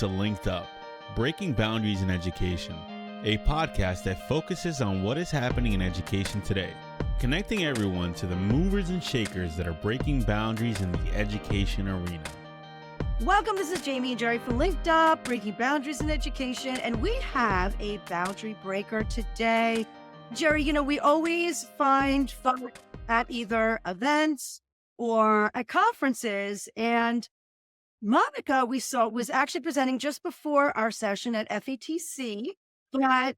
to LinkedUp, Breaking Boundaries in Education, a podcast that focuses on what is happening in education today, connecting everyone to the movers and shakers that are breaking boundaries in the education arena. Welcome, this is Jamie and Jerry from LinkedUp, Breaking Boundaries in Education, and we have a boundary breaker today. Jerry, we always find fun at either events or at conferences, and Monica, we saw, was actually presenting just before our session at FETC, but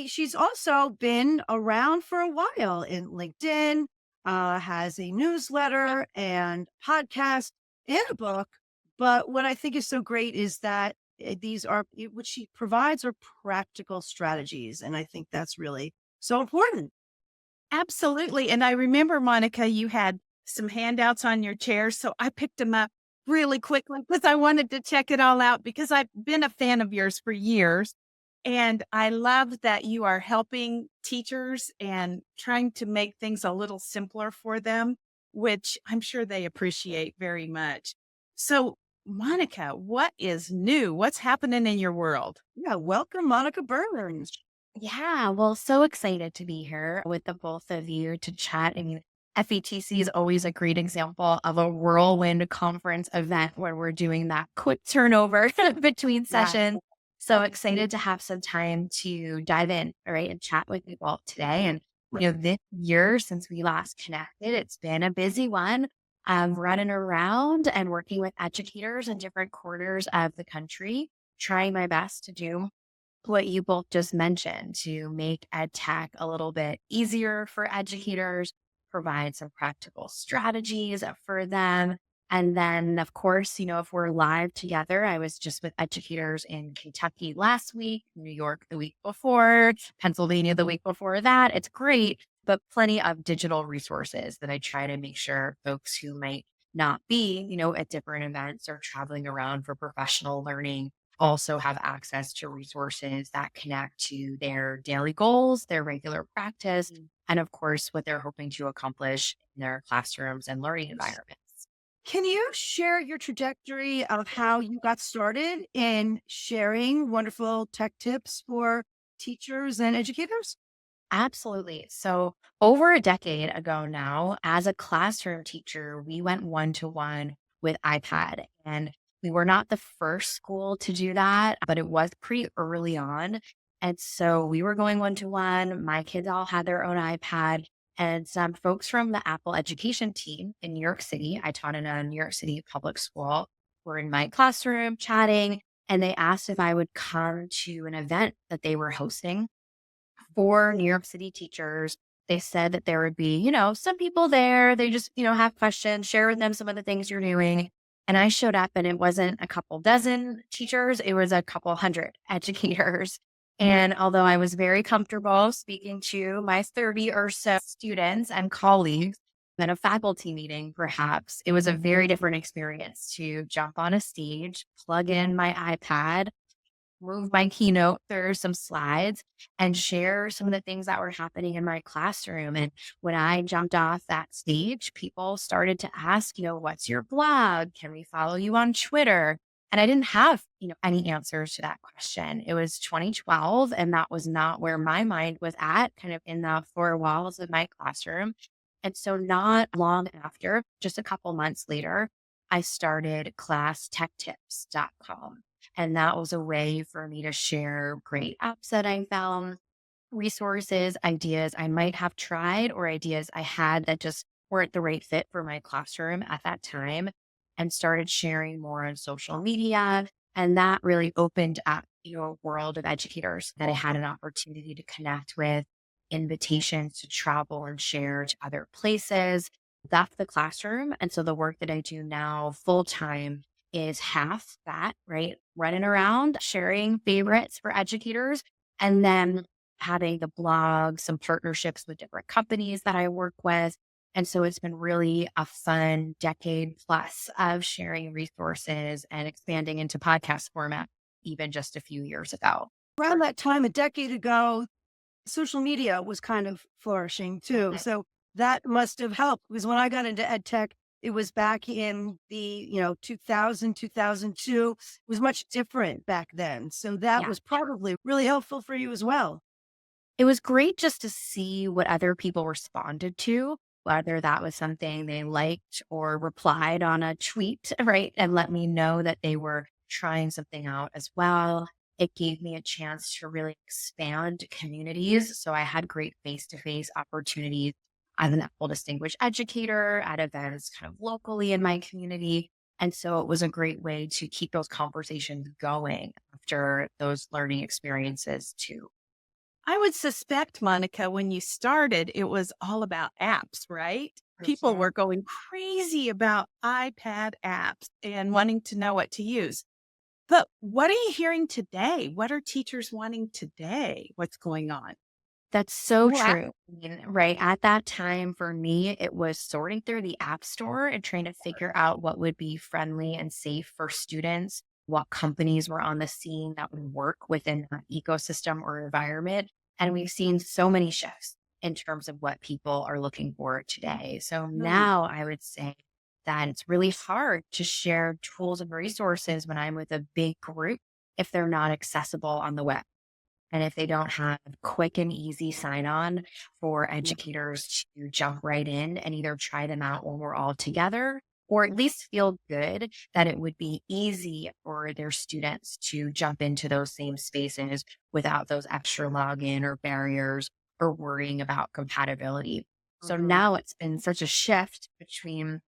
she's also been around for a while in LinkedIn, has a newsletter and podcast and a book. But what I think is so great is that what she provides are practical strategies. And I think that's really so important. Absolutely. And I remember, Monica, you had some handouts on your chair. So I picked them up really quickly because I wanted to check it all out because I've been a fan of yours for years. And I love that you are helping teachers and trying to make things a little simpler for them, which I'm sure they appreciate very much. So, Monica, what is new? What's happening in your world? Yeah, welcome, Monica Burns. Yeah, well, so excited to be here with the both of you to chat. I mean, FETC is always a great example of a whirlwind conference event where we're doing that quick turnover between sessions. So excited to have some time to dive in, right, and chat with you all today. And, this year since we last connected, it's been a busy one. Running around and working with educators in different corners of the country, trying my best to do what you both just mentioned to make edtech a little bit easier for educators, provide some practical strategies for them. And then, of course, if we're live together, I was just with educators in Kentucky last week, New York the week before, Pennsylvania the week before that. It's great, but plenty of digital resources that I try to make sure folks who might not be, at different events or traveling around for professional learning also have access to resources that connect to their daily goals, their regular practice, and of course, what they're hoping to accomplish in their classrooms and learning environments. Can you share your trajectory of how you got started in sharing wonderful tech tips for teachers and educators? Absolutely. So over a decade ago now, as a classroom teacher, we went one-to-one with iPad, and we were not the first school to do that, but it was pretty early on. And so we were going one-to-one. My kids all had their own iPad, and some folks from the Apple education team in New York City, I taught in a New York City public school, were in my classroom chatting, and they asked if I would come to an event that they were hosting for New York City teachers. They said that there would be, some people there. They just, have questions, share with them some of the things you're doing. And I showed up and it wasn't a couple dozen teachers, it was a couple hundred educators. And although I was very comfortable speaking to my 30 or so students and colleagues at a faculty meeting, perhaps, it was a very different experience to jump on a stage, plug in my iPad, move my keynote through some slides, and share some of the things that were happening in my classroom. And when I jumped off that stage, people started to ask, what's your blog? Can we follow you on Twitter? And I didn't have, any answers to that question. It was 2012, and that was not where my mind was at, kind of in the four walls of my classroom. And so not long after, just a couple months later, I started ClassTechTips.com. And that was a way for me to share great apps that I found, resources, ideas I might have tried, or ideas I had that just weren't the right fit for my classroom at that time, and started sharing more on social media. And that really opened up, a world of educators that I had an opportunity to connect with, invitations to travel and share to other places. That's the classroom. And so the work that I do now full time is half that, right? Running around, sharing favorites for educators, and then having the blog, some partnerships with different companies that I work with. And so it's been really a fun decade plus of sharing resources and expanding into podcast format, even just a few years ago. Around that time, a decade ago, social media was kind of flourishing too. So that must have helped, because when I got into ed tech, it was back in the, 2000, 2002. It was much different back then. So that Yeah. was probably really helpful for you as well. It was great just to see what other people responded to, whether that was something they liked or replied on a tweet, right? And let me know that they were trying something out as well. It gave me a chance to really expand communities. So I had great face to face opportunities as an Apple Distinguished Educator at events kind of locally in my community. And so it was a great way to keep those conversations going after those learning experiences too. I would suspect, Monica, when you started, it was all about apps, right? People Mhm. were going crazy about iPad apps and wanting to know what to use. But what are you hearing today? What are teachers wanting today? What's going on? That's so Well, true. I mean, right at that time, for me, it was sorting through the app store and trying to figure out what would be friendly and safe for students, what companies were on the scene that would work within that ecosystem or environment. And we've seen so many shifts in terms of what people are looking for today. So mm, now I would say that it's really hard to share tools and resources when I'm with a big group if they're not accessible on the web. And if they don't have quick and easy sign on for Yeah. educators to jump right in and either try them out when we're all together, or at least feel good that it would be easy for their students to jump into those same spaces without those extra login or barriers or worrying about compatibility. So Mhm. now it's been such a shift between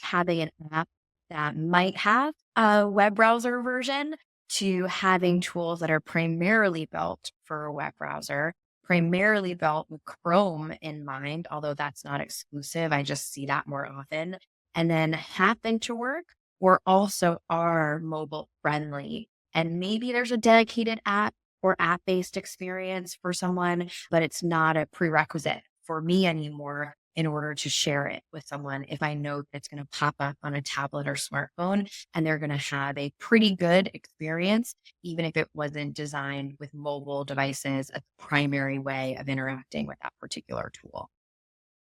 having an app that might have a web browser version to having tools that are primarily built for a web browser, primarily built with Chrome in mind, although that's not exclusive. I just see that more often. And then happen to work or also are mobile friendly. And maybe there's a dedicated app or app based experience for someone, but it's not a prerequisite for me anymore in order to share it with someone if I know that it's going to pop up on a tablet or smartphone and they're going to have a pretty good experience, even if it wasn't designed with mobile devices as a primary way of interacting with that particular tool.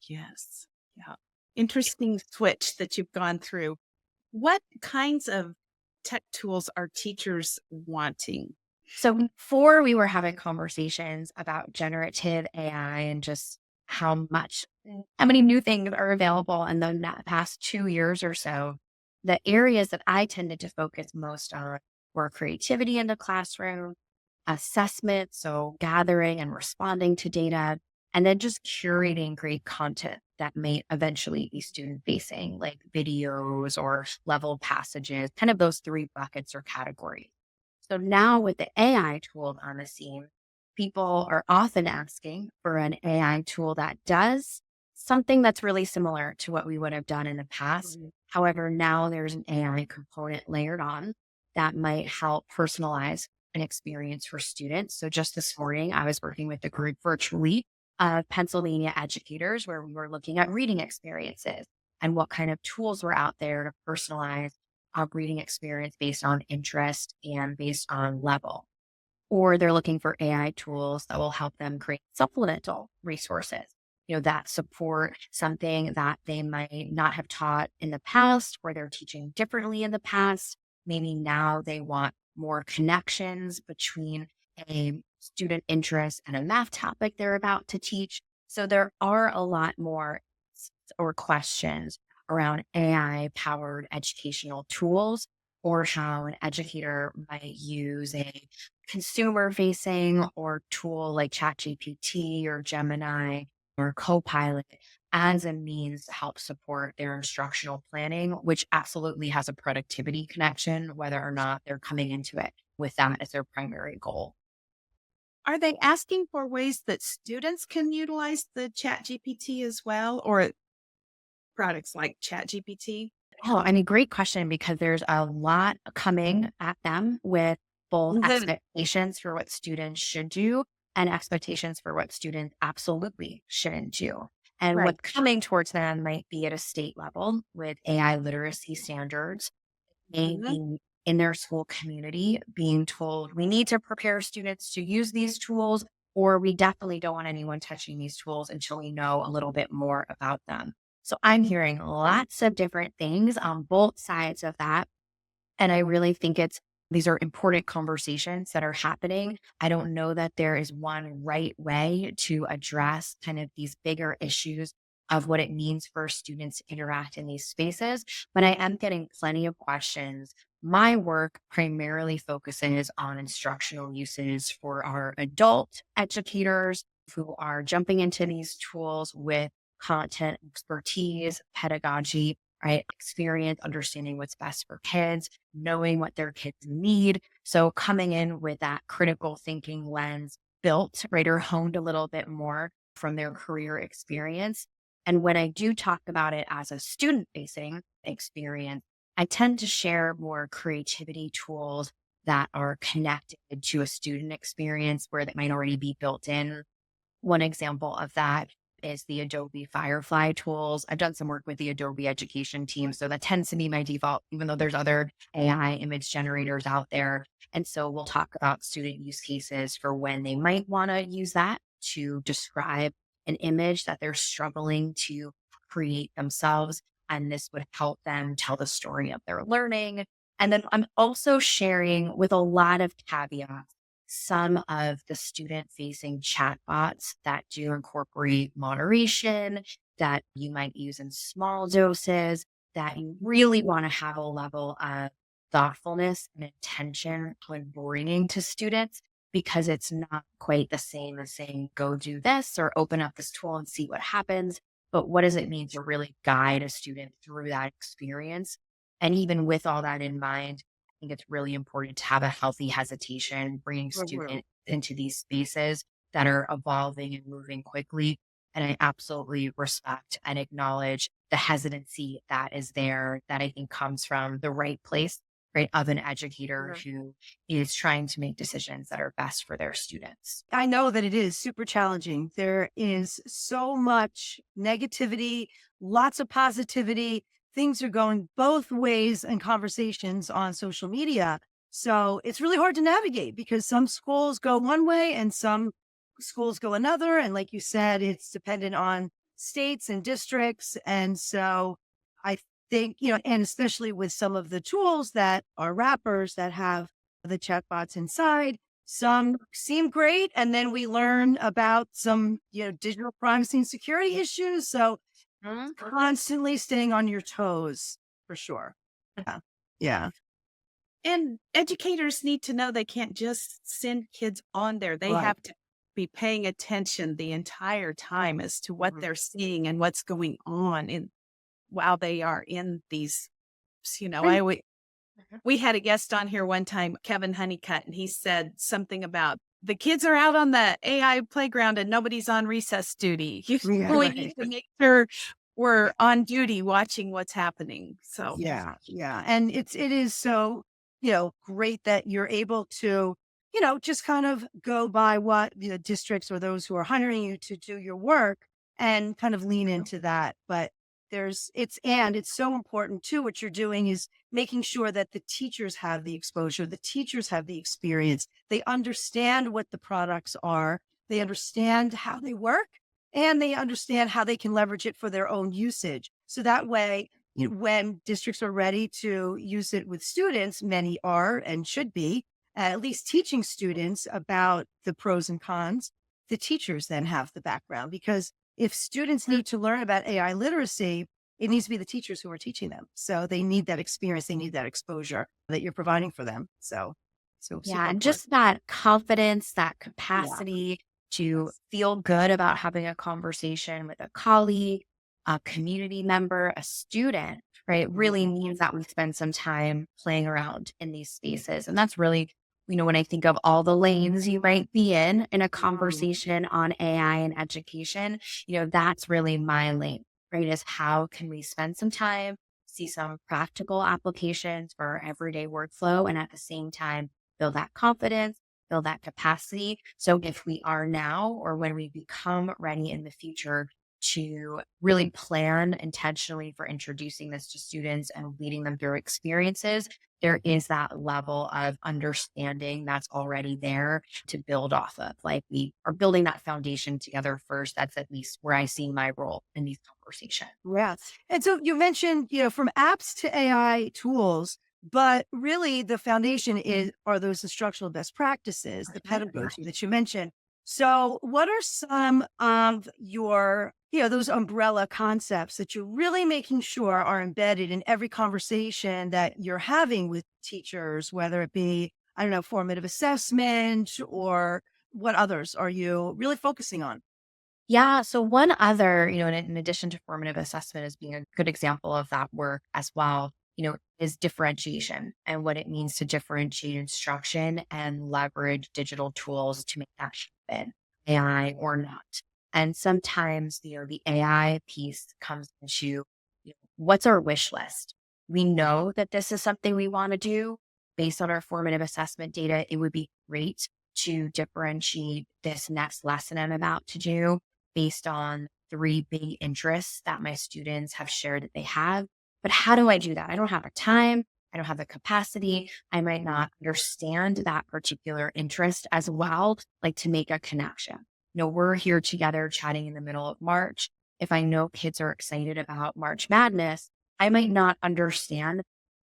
yes. Yeah. Interesting switch that you've gone through. What kinds of tech tools are teachers wanting? So before we were having conversations about generative AI and just how many new things are available in the past 2 years or so, the areas that I tended to focus most on were creativity in the classroom, assessment, so gathering and responding to data, and then just curating great content that may eventually be student facing, like videos or level passages, kind of those three buckets or categories. So now with the AI tools on the scene, people are often asking for an AI tool that does something that's really similar to what we would have done in the past. Mhm. However, now there's an AI component layered on that might help personalize an experience for students. So just this morning, I was working with a group virtually of Pennsylvania educators where we were looking at reading experiences and what kind of tools were out there to personalize a reading experience based on interest and based on level. Or they're looking for AI tools that will help them create supplemental resources, that support something that they might not have taught in the past, or they're teaching differently in the past. Maybe now they want more connections between a student interest and a math topic they're about to teach. So there are a lot more or questions around AI powered educational tools or how an educator might use a consumer facing or tool like ChatGPT or Gemini or Copilot as a means to help support their instructional planning, which absolutely has a productivity connection, whether or not they're coming into it with that as their primary goal. Are they asking for ways that students can utilize the Chat GPT as well, or products like Chat GPT? Oh, I mean, great question because there's a lot coming at them with both Mhm. expectations for what students should do and expectations for what students absolutely shouldn't do. And Right. what's coming towards them might be at a state level with AI literacy standards, Mhm. maybe in their school community being told we need to prepare students to use these tools, or we definitely don't want anyone touching these tools until we know a little bit more about them. So I'm hearing lots of different things on both sides of that. And I really think these are important conversations that are happening. I don't know that there is one right way to address kind of these bigger issues of what it means for students to interact in these spaces, but I am getting plenty of questions. My work primarily focuses on instructional uses for our adult educators who are jumping into these tools with content expertise, pedagogy, right? Experience, understanding what's best for kids, knowing what their kids need. So coming in with that critical thinking lens built, right, or honed a little bit more from their career experience. And when I do talk about it as a student facing experience, I tend to share more creativity tools that are connected to a student experience where that might already be built in. One example of that is the Adobe Firefly tools. I've done some work with the Adobe education team, so that tends to be my default, even though there's other AI image generators out there. And so we'll talk about student use cases for when they might want to use that to describe an image that they're struggling to create themselves. And this would help them tell the story of their learning. And then I'm also sharing with a lot of caveats some of the student facing chatbots that do incorporate moderation, that you might use in small doses, that you really want to have a level of thoughtfulness and attention when bringing to students, because it's not quite the same as saying, go do this or open up this tool and see what happens. But what does it mean to really guide a student through that experience? And even with all that in mind, I think it's really important to have a healthy hesitation, bringing students into these spaces that are evolving and moving quickly. And I absolutely respect and acknowledge the hesitancy that is there, that I think comes from the right place, right, of an educator who is trying to make decisions that are best for their students. I know that it is super challenging. There is so much negativity, lots of positivity. Things are going both ways in conversations on social media. So it's really hard to navigate because some schools go one way and some schools go another. And like you said, it's dependent on states and districts. And so I think, and especially with some of the tools that are wrappers that have the chatbots inside, some seem great. And then we learn about some, digital privacy and security issues. So constantly staying on your toes for sure. Yeah. Yeah. And educators need to know they can't just send kids on there. They Right. have to be paying attention the entire time as to what they're seeing and what's going on while they are in these, we had a guest on here one time, Kevin Honeycutt, and he said something about the kids are out on the AI playground and nobody's on recess duty. We need to make sure we're on duty watching what's happening. So yeah. And it is so, great that you're able to, just kind of go by what the districts or those who are hiring you to do your work and kind of lean into that. But it's so important too. What you're doing is making sure that the teachers have the exposure, the teachers have the experience. They understand what the products are. They understand how they work and they understand how they can leverage it for their own usage. So that way, when districts are ready to use it with students, many are and should be, at least teaching students about the pros and cons, the teachers then have the background. Because if students need to learn about AI literacy, it needs to be the teachers who are teaching them. So they need that experience, they need that exposure that you're providing for them. So Yeah, and just that confidence, that capacity to feel good about having a conversation with a colleague, a community member, a student, right? It really means that we spend some time playing around in these spaces. And that's really, when I think of all the lanes you might be in a conversation on AI and education, that's really my lane, right? Is how can we spend some time, see some practical applications for our everyday workflow, and at the same time, build that confidence, build that capacity. So if we are now or when we become ready in the future to really plan intentionally for introducing this to students and leading them through experiences, there is that level of understanding that's already there to build off of. Like we are building that foundation together first. That's at least where I see my role in these conversations. Yeah. And so you mentioned, from apps to AI tools, but really the foundation are those instructional best practices, the pedagogy that you mentioned. So what are some of your, those umbrella concepts that you're really making sure are embedded in every conversation that you're having with teachers, whether it be, I don't know, formative assessment, or what others are you really focusing on? Yeah. So one other, in addition to formative assessment as being a good example of that work as well, is differentiation and what it means to differentiate instruction and leverage digital tools to make that happen, AI or not. And sometimes, the AI piece comes into, what's our wish list? We know that this is something we want to do based on our formative assessment data. It would be great to differentiate this next lesson I'm about to do based on 3 big interests that my students have shared that they have. But how do I do that? I don't have the time. I don't have the capacity. I might not understand that particular interest as well, like to make a connection. We're here together chatting in the middle of March. If I know kids are excited about March Madness, I might not understand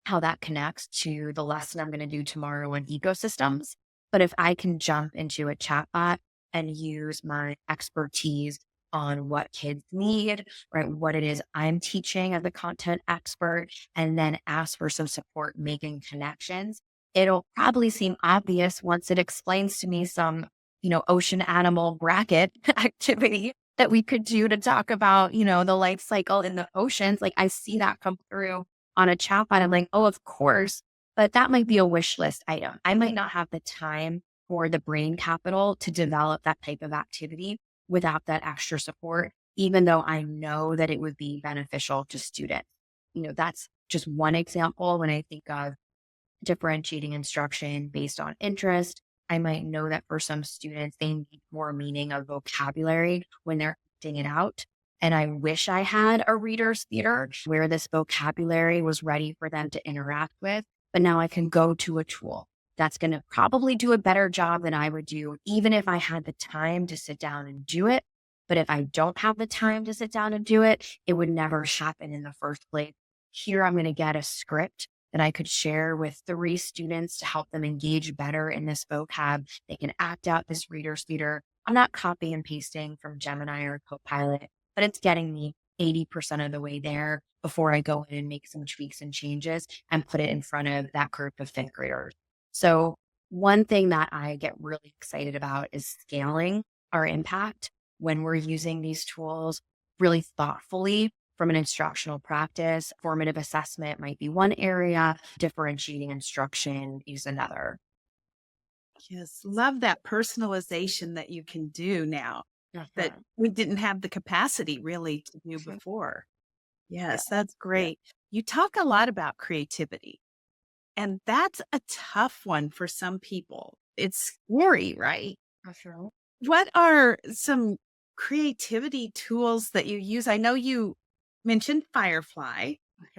how that connects to the lesson I'm going to do tomorrow in ecosystems. But if I can jump into a chatbot and use my expertise on what kids need, right? What it is I'm teaching as a content expert, and then ask for some support making connections, it'll probably seem obvious once it explains to me some, ocean animal bracket activity that we could do to talk about, the life cycle in the oceans. Like I see that come through on a chatbot. I'm like, oh, of course. But that might be a wish list item. I might not have the time or the brain capital to develop that type of activity without that extra support, even though I know that it would be beneficial to students. That's just one example when I think of differentiating instruction based on interest. I might know that for some students, they need more meaning of vocabulary when they're acting it out. And I wish I had a reader's theater where this vocabulary was ready for them to interact with. But now I can go to a tool that's going to probably do a better job than I would do, even if I had the time to sit down and do it. But if I don't have the time to sit down and do it, it would never happen in the first place. Here, I'm going to get a script that I could share with 3 students to help them engage better in this vocab. They can act out this reader's theater. I'm not copy and pasting from Gemini or Copilot, but it's getting me 80% of the way there before I go in and make some tweaks and changes and put it in front of that group of 5th graders. So one thing that I get really excited about is scaling our impact when we're using these tools really thoughtfully from an instructional practice. Formative assessment might be one area, differentiating instruction is another. Yes, love that personalization that you can do now that we didn't have the capacity really to do before. Yes, that's great. You talk a lot about creativity, and that's a tough one for some people. It's scary, right? Sure. What are some creativity tools that you use? I know you mentioned Firefly.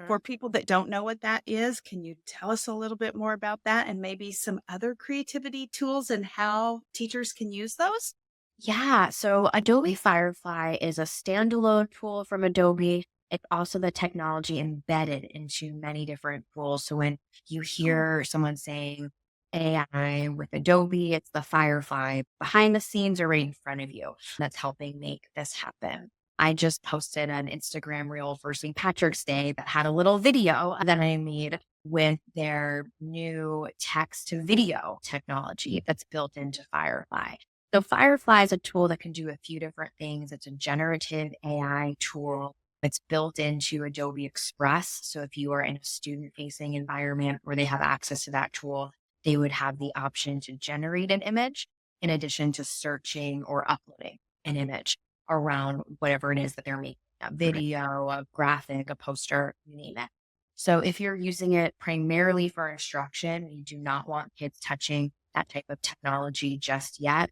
For people that don't know what that is, can you tell us a little bit more about that and maybe some other creativity tools and how teachers can use those? Yeah. So Adobe Firefly is a standalone tool from Adobe. It's also the technology embedded into many different tools. So when you hear someone saying AI with Adobe, it's the Firefly behind the scenes or right in front of you that's helping make this happen. I just posted an Instagram reel for St. Patrick's Day that had a little video that I made with their new text to video technology that's built into Firefly. So Firefly is a tool that can do a few different things. It's a generative AI tool. It's built into Adobe Express. So if you are in a student-facing environment where they have access to that tool, they would have the option to generate an image in addition to searching or uploading an image around whatever it is that they're making, a video, a graphic, a poster, you name it. So if you're using it primarily for instruction, you do not want kids touching that type of technology just yet.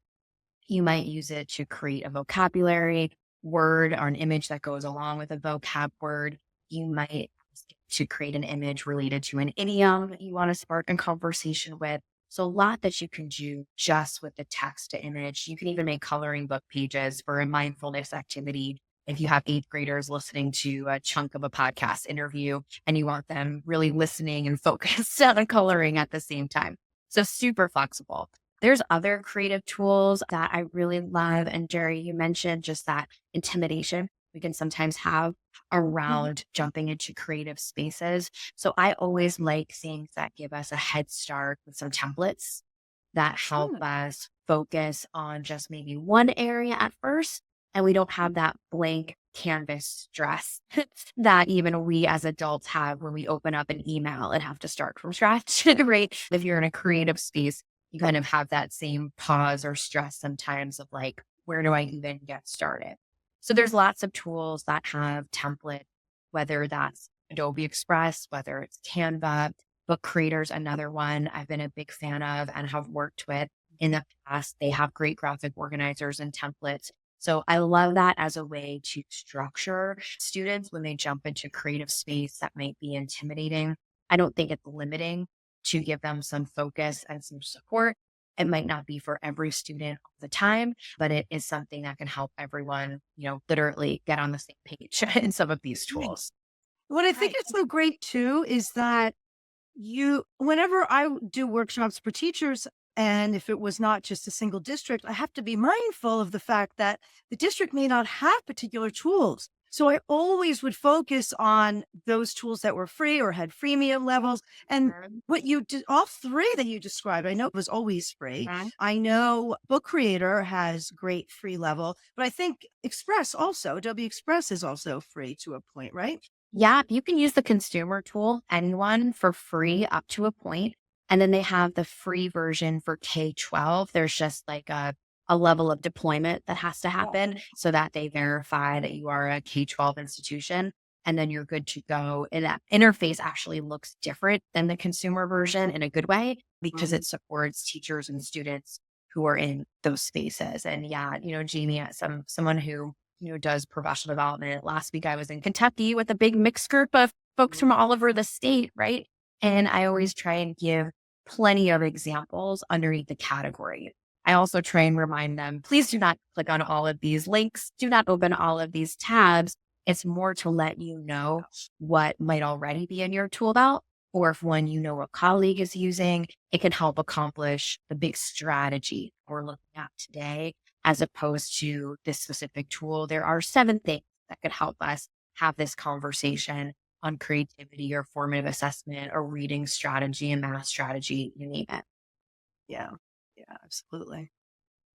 You might use it to create a vocabulary word or an image that goes along with a vocab word. You might ask it to create an image related to an idiom you want to spark a conversation with. So a lot that you can do just with the text to image. You can even make coloring book pages for a mindfulness activity. If you have eighth graders listening to a chunk of a podcast interview and you want them really listening and focused on coloring at the same time. So super flexible. There's other creative tools that I really love. And Jerry, you mentioned just that intimidation we can sometimes have around jumping into creative spaces. So I always like things that give us a head start with some templates that help us focus on just maybe one area at first. And we don't have that blank canvas stress that even we as adults have when we open up an email and have to start from scratch, right? If you're in a creative space, you kind of have that same pause or stress sometimes of like, where do I even get started? So there's lots of tools that have template, whether that's Adobe Express, whether it's Canva. Book Creator's another one I've been a big fan of and have worked with in the past. They have great graphic organizers and templates. So I love that as a way to structure students when they jump into creative space that might be intimidating. I don't think it's limiting to give them some focus and some support. It might not be for every student all the time, but it is something that can help everyone, literally get on the same page in some of these tools. What I think is so great too is that whenever I do workshops for teachers, and if it was not just a single district, I have to be mindful of the fact that the district may not have particular tools. So I always would focus on those tools that were free or had freemium levels. And what you did, all three that you described, I know it was always free. I know Book Creator has great free level, but I think Express also, Adobe Express is also free to a point, right? Yeah, you can use the consumer tool, anyone, for free up to a point. And then they have the free version for K-12. There's just like a level of deployment that has to happen so that they verify that you are a K-12 institution. And then you're good to go. And that interface actually looks different than the consumer version in a good way because it supports teachers and students who are in those spaces. And yeah, Jamie, someone who does professional development. Last week I was in Kentucky with a big mixed group of folks from all over the state, right? And I always try and give plenty of examples underneath the category. I also try and remind them, please do not click on all of these links. Do not open all of these tabs. It's more to let you know what might already be in your tool belt, or if one a colleague is using, it can help accomplish the big strategy we're looking at today. As opposed to this specific tool, there are 7 things that could help us have this conversation on creativity or formative assessment or reading strategy and math strategy, you name it. Yeah, absolutely.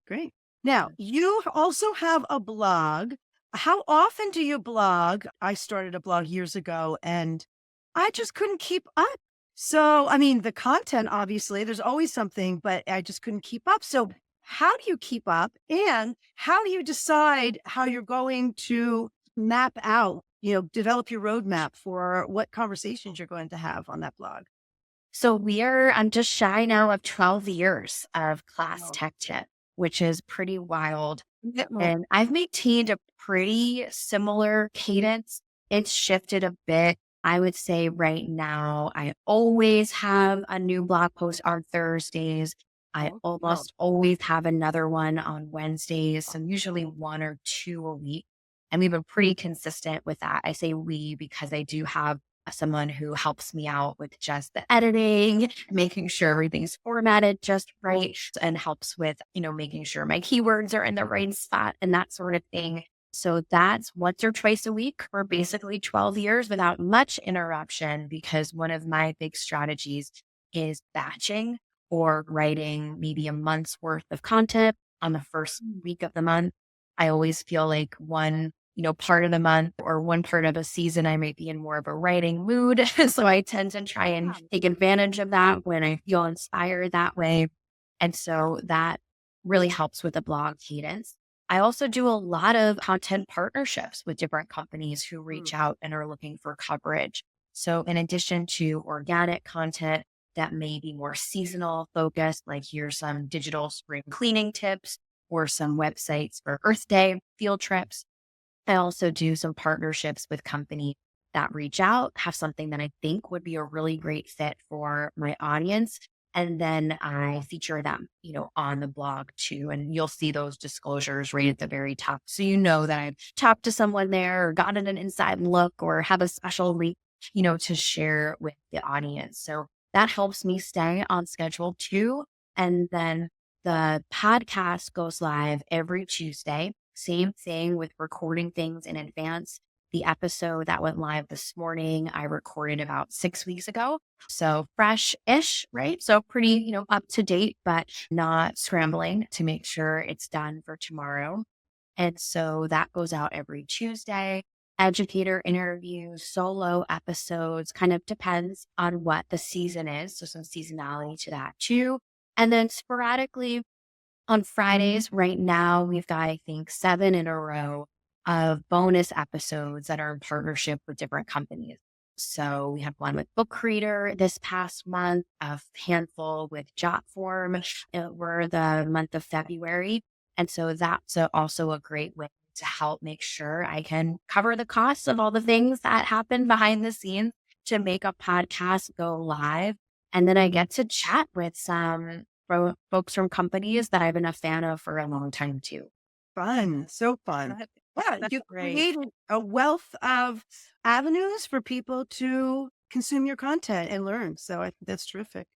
Great. Now, you also have a blog. How often do you blog? I started a blog years ago and I just couldn't keep up. So, I mean, the content, obviously, there's always something, but I just couldn't keep up. So how do you keep up and how do you decide how you're going to map out, develop your roadmap for what conversations you're going to have on that blog? So I'm just shy now of 12 years of Class Tech Tip, which is pretty wild. And I've maintained a pretty similar cadence. It's shifted a bit. I would say right now, I always have a new blog post on Thursdays. I almost always have another one on Wednesdays. So usually 1 or 2 a week. And we've been pretty consistent with that. I say we because I do have someone who helps me out with just the editing, making sure everything's formatted just right, and helps with, making sure my keywords are in the right spot and that sort of thing. So that's once or twice a week for basically 12 years without much interruption, because one of my big strategies is batching or writing maybe a month's worth of content on the first week of the month. I always feel like one part of the month or one part of a season, I might be in more of a writing mood. So I tend to try and take advantage of that when I feel inspired that way. And so that really helps with the blog cadence. I also do a lot of content partnerships with different companies who reach out and are looking for coverage. So in addition to organic content that may be more seasonal focused, like here's some digital spring cleaning tips or some websites for Earth Day field trips, I also do some partnerships with companies that reach out, have something that I think would be a really great fit for my audience. And then I feature them, on the blog too. And you'll see those disclosures right at the very top. So you know that I've talked to someone there or gotten an inside look or have a special link, to share with the audience. So that helps me stay on schedule too. And then the podcast goes live every Tuesday. Same thing with recording things in advance. The episode that went live this morning, I recorded about 6 weeks ago. So fresh-ish, right? So pretty, up to date, but not scrambling to make sure it's done for tomorrow. And so that goes out every Tuesday. Educator interviews, solo episodes, kind of depends on what the season is. So some seasonality to that too. And then sporadically on Fridays, right now, we've got, I think, 7 in a row of bonus episodes that are in partnership with different companies. So we had one with Book Reader this past month, a handful with Jotform. We're the month of February. And so that's also a great way to help make sure I can cover the costs of all the things that happen behind the scenes to make a podcast go live. And then I get to chat with some folks from companies that I've been a fan of for a long time too. Fun. So fun. Yeah, That's you great. created a wealth of avenues for people to consume your content and learn. So I think that's terrific.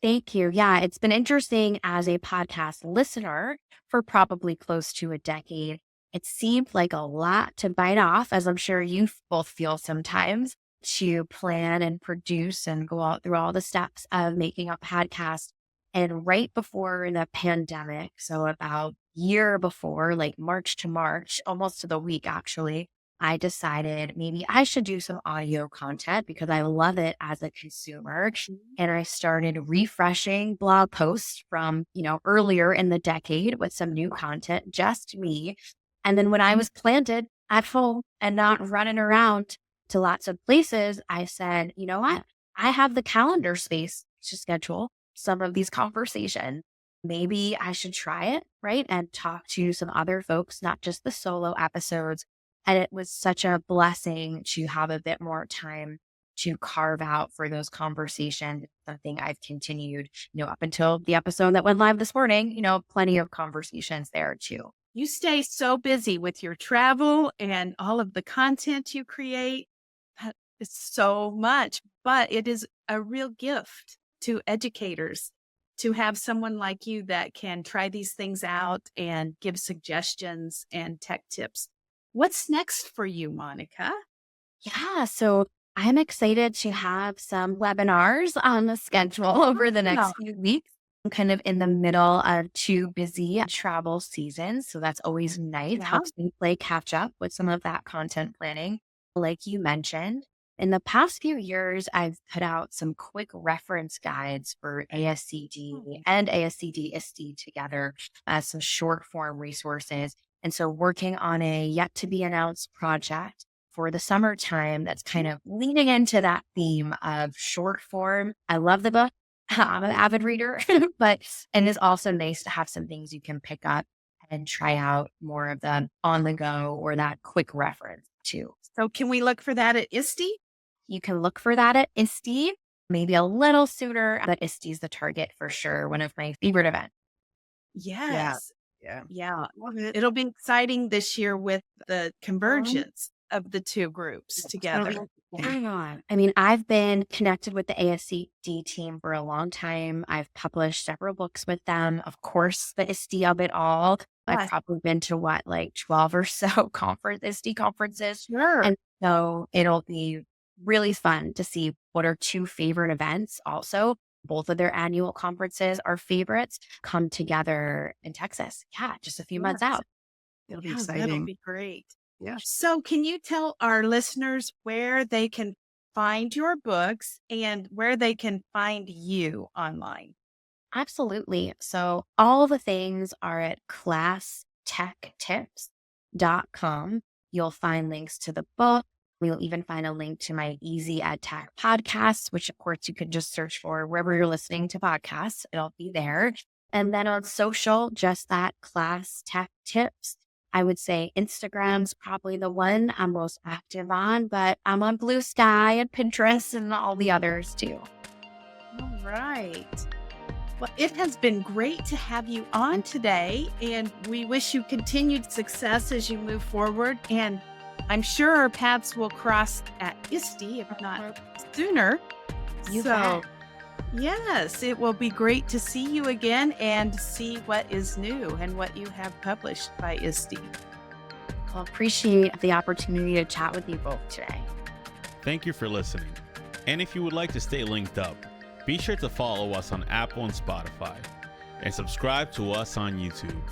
Thank you. Yeah, it's been interesting as a podcast listener for probably close to a decade. It seemed like a lot to bite off, as I'm sure you both feel sometimes, to plan and produce and go out through all the steps of making a podcast. And right before the pandemic, so about year before, like March to March, almost to the week actually, I decided maybe I should do some audio content because I love it as a consumer. And I started refreshing blog posts from, earlier in the decade with some new content, just me. And then when I was planted at home and not running around to lots of places, I said, you know what? I have the calendar space to schedule some of these conversations. Maybe I should try it, right? And talk to some other folks, not just the solo episodes. And it was such a blessing to have a bit more time to carve out for those conversations. Something I've continued, up until the episode that went live this morning, plenty of conversations there too. You stay so busy with your travel and all of the content you create. It's so much, but it is a real gift to educators to have someone like you that can try these things out and give suggestions and tech tips. What's next for you, Monica? Yeah, so I'm excited to have some webinars on the schedule over the next few weeks. I'm kind of in the middle of 2 busy travel seasons, so that's always nice. Yeah. Helps me play catch up with some of that content planning. Like you mentioned, in the past few years, I've put out some quick reference guides for ASCD and ASCD ISTE together as some short form resources. And so working on a yet to be announced project for the summertime that's kind of leaning into that theme of short form. I love the book. I'm an avid reader, and it's also nice to have some things you can pick up and try out more of the on the go or that quick reference too. So can we look for that at ISTE? You can look for that at ISTE, maybe a little sooner, but ISTE is the target for sure. One of my favorite events. Yes. Yeah. Yeah. Love it. It'll be exciting this year with the convergence of the two groups together. I mean, I've been connected with the ASCD team for a long time. I've published several books with them. Of course, the ISTE of it all. I've probably been to 12 or so ISTE conferences. Sure. And so it'll be really fun to see what are 2 favorite events also. Both of their annual conferences, our favorites, come together in Texas. Yeah, just a few months out. It'll be Yeah, that'll exciting. be great. Yeah. So can you tell our listeners where they can find your books and where they can find you online? Absolutely. So all the things are at classtechtips.com. You'll find links to the book. You'll even find a link to my Easy EdTech podcast, which of course you can just search for wherever you're listening to podcasts. It'll be there. And then on social, just that Class Tech Tips. I would say Instagram's probably the one I'm most active on, but I'm on Blue Sky and Pinterest and all the others too. All right. Well, it has been great to have you on today, and we wish you continued success as you move forward. And I'm sure our paths will cross at ISTE, if not sooner. You bet. Yes, it will be great to see you again and see what is new and what you have published by ISTE. Well, appreciate the opportunity to chat with you both today. Thank you for listening. And if you would like to stay linked up, be sure to follow us on Apple and Spotify and subscribe to us on YouTube.